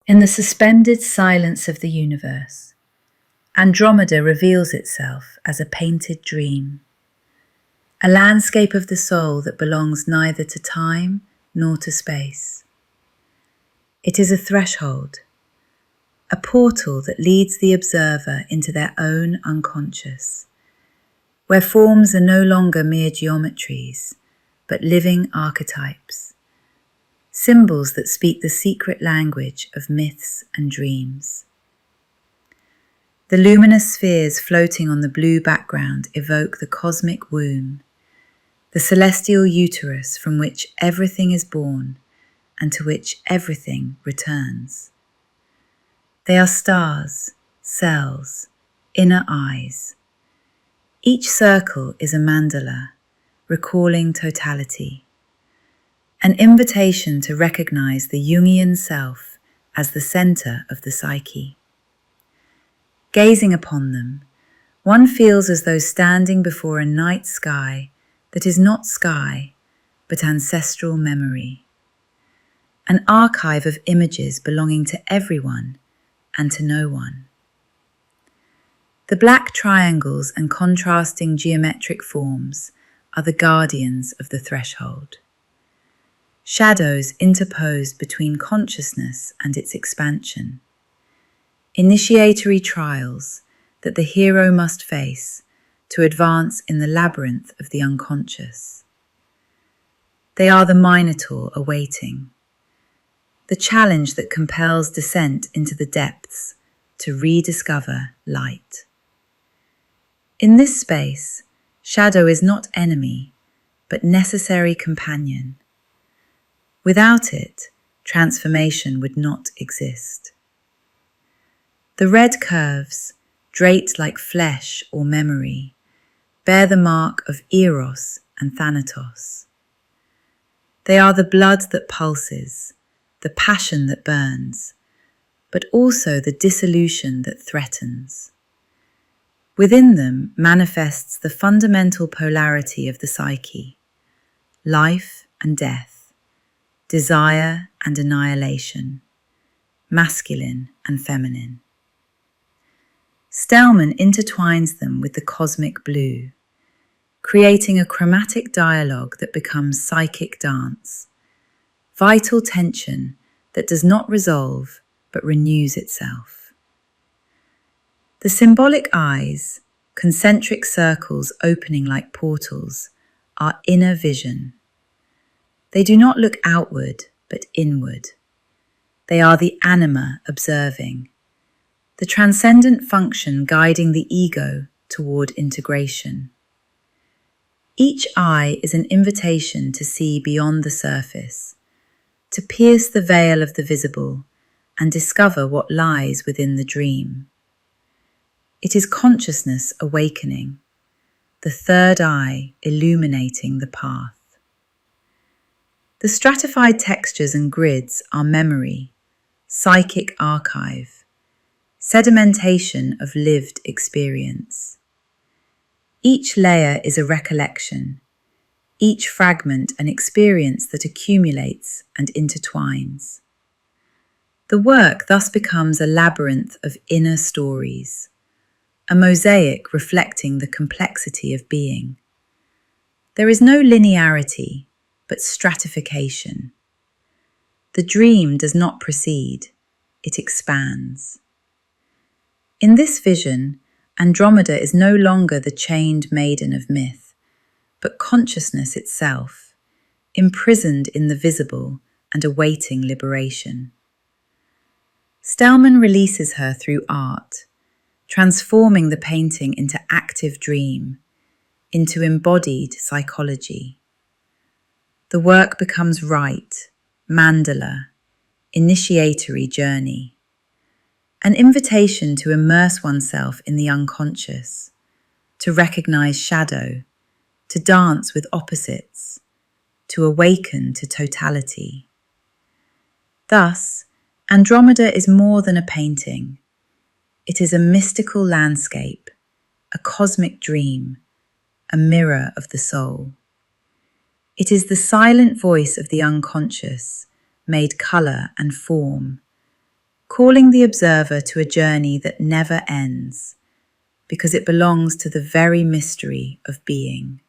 In the suspended silence of the universe, Andromeda reveals itself as a painted dream, a landscape of the soul that belongs neither to time nor to space. It is a threshold, a portal that leads the observer into their own unconscious, where forms are no longer mere geometries, but living archetypes, symbols that speak the secret language of myths and dreams. The luminous spheres floating on the blue background evoke the cosmic womb, the celestial uterus from which everything is born and to which everything returns. They are stars, cells, inner eyes. Each circle is a mandala, recalling totality, an invitation to recognize the Jungian self as the center of the psyche. Gazing upon them, one feels as though standing before a night sky that is not sky, but ancestral memory, an archive of images belonging to everyone and to no one. The black triangles and contrasting geometric forms are the guardians of the threshold, shadows interposed between consciousness and its expansion, initiatory trials that the hero must face to advance in the labyrinth of the unconscious. They are the Minotaur awaiting, the challenge that compels descent into the depths to rediscover light. In this space, shadow is not enemy, but necessary companion. Without it, transformation would not exist. The red curves, draped like flesh or memory, bear the mark of Eros and Thanatos. They are the blood that pulses, the passion that burns, but also the dissolution that threatens. Within them manifests the fundamental polarity of the psyche, life and death, desire and annihilation, masculine and feminine. Stelman intertwines them with the cosmic blue, creating a chromatic dialogue that becomes psychic dance, vital tension that does not resolve but renews itself. The symbolic eyes, concentric circles opening like portals, are inner vision. They do not look outward but inward. They are the anima observing, the transcendent function guiding the ego toward integration. Each eye is an invitation to see beyond the surface, to pierce the veil of the visible and discover what lies within the dream. It is consciousness awakening, the third eye illuminating the path. The stratified textures and grids are memory, psychic archive, sedimentation of lived experience. Each layer is a recollection, each fragment an experience that accumulates and intertwines. The work thus becomes a labyrinth of inner stories, a mosaic reflecting the complexity of being. There is no linearity, but stratification. The dream does not proceed, it expands. In this vision, Andromeda is no longer the chained maiden of myth, but consciousness itself, imprisoned in the visible and awaiting liberation. Stelman releases her through art, transforming the painting into active dream, into embodied psychology. The work becomes rite, mandala, initiatory journey, an invitation to immerse oneself in the unconscious, to recognize shadow, to dance with opposites, to awaken to totality. Thus, Andromeda is more than a painting. It is a mystical landscape, a cosmic dream, a mirror of the soul. It is the silent voice of the unconscious, made color and form, calling the observer to a journey that never ends, because it belongs to the very mystery of being.